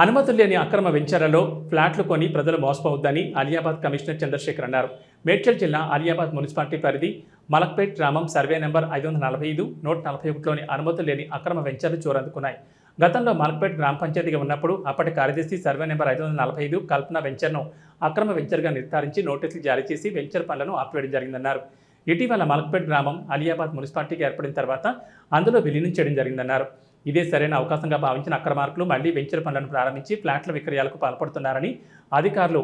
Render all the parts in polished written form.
అనుమతులు లేని అక్రమ వెంచర్లలో ఫ్లాట్లు కొని ప్రజలు మోసపోవద్దని అలియాబాద్ కమిషనర్ చంద్రశేఖర్ అన్నారు. మేడ్చల్ జిల్లా అలియాబాద్ మున్సిపాలిటీ పరిధి మలక్పేట్ గ్రామం సర్వే నెంబర్ 545, 141లోని అనుమతులు లేని అక్రమ వెంచర్లు చోరందుకున్నాయి. గతంలో మలక్పేట్ గ్రామ పంచాయతీగా ఉన్నప్పుడు అప్పటి కార్యదర్శి సర్వే నెంబర్ 545 కల్పన వెంచర్ను అక్రమ వెంచర్గా నిర్ధారించి నోటీసులు జారీ చేసి వెంచర్ పనులను ఆపివేయడం జరిగిందన్నారు. ఇటీవల మలక్పేట్ గ్రామం అలియాబాద్ మున్సిపాలిటీకి ఏర్పడిన తర్వాత అందులో విలీనం చేయడం జరిగిందన్నారు. ఇదే సరైన అవకాశంగా భావించిన అక్రమార్కులు మళ్లీ వెంచర్ పనులను ప్రారంభించి ఫ్లాట్ల విక్రయాలకు పాల్పడుతున్నారని అధికారులు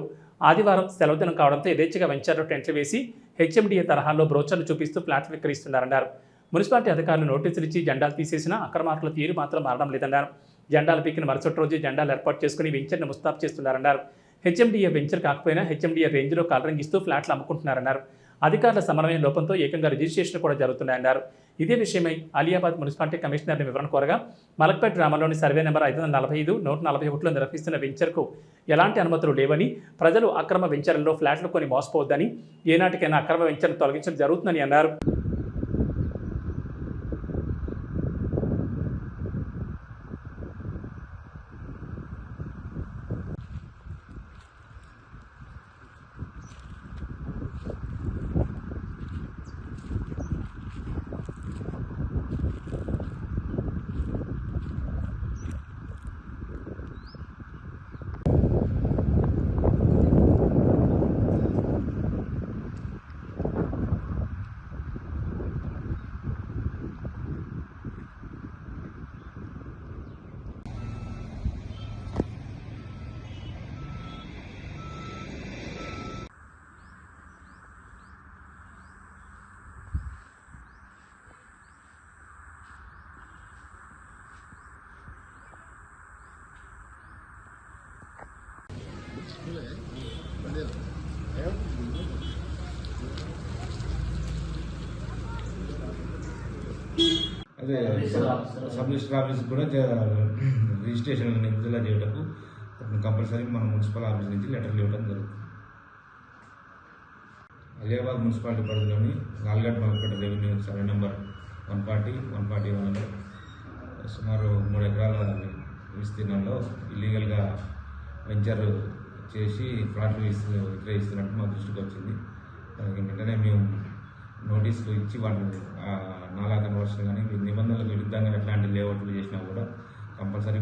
ఆదివారం సెలవు దినం కావడంతో యథేచ్ఛగా వెంచర్లో టెంట్లు వేసి హెచ్ఎండిఏ తరహాలో బ్రోచర్లు చూపిస్తూ ఫ్లాట్లు విక్రయిస్తున్నారన్నారు. మున్సిపాలిటీ అధికారులు నోటీసులు ఇచ్చి జెండాలు తీసేసినా అక్రమార్కుల తీరు మాత్రం మారడం లేదన్నారు. జెండాలు పీకిన మరుసటి రోజు జెండాలు ఏర్పాటు చేసుకుని వెంచర్ను ముస్తాబు చేస్తున్నారన్నారు. హెచ్ఎండిఏ వెంచర్ కాకపోయినా హెచ్ఎండిఏ రేంజ్లో కలరింగిస్తూ ఫ్లాట్లు అమ్ముకుంటున్నారన్నారు. అధికారుల సమన్వయం లోపంతో ఏకంగా రిజిస్ట్రేషన్ కూడా జరుగుతున్నాయన్నారు. ఇదే విషయమై అలియాబాద్ మున్సిపాలిటీ కమిషనర్ని వివరణ కోరగా మలక్పేట్ గ్రామంలోని సర్వే నెంబర్ 545, 141లో నిర్వహిస్తున్న వెంచర్కు ఎలాంటి అనుమతులు లేవని, ప్రజలు అక్రమ వెంచర్లలో ఫ్లాట్లు కొని మోసపోవద్దని, ఏనాటికైనా అక్రమ వెంచర్ను తొలగించడం జరుగుతుందని అన్నారు. అదే సబ్ రిజిస్టర్ ఆఫీస్ కూడా రిజిస్ట్రేషన్ విడుదల చేయటకు కంపల్సరీ మన మున్సిపల్ ఆఫీస్ నుంచి లెటర్లు ఇవ్వడం జరుగుతుంది. అలియాబాద్ మున్సిపాలిటీ పరిధిలోని లాల్ఘాట్ మలక్పేట రెవెన్యూ సర్వే నెంబర్ 140, 141లో సుమారు 3 ఎకరాల విస్తీర్ణంలో ఇల్లీగల్గా వెంచర్ చేసి ఫ్లాట్లు విక్రయిస్తున్నట్టు మా దృష్టికి వచ్చింది. దానికి వెంటనే మేము నోటీసులు ఇచ్చి వాళ్ళు నాలా కన్వర్షన్ కానీ నిబంధనలకు విరుద్ధంగా ఎట్లాంటి లేఅవుట్లు చేసినా కూడా కంపల్సరీ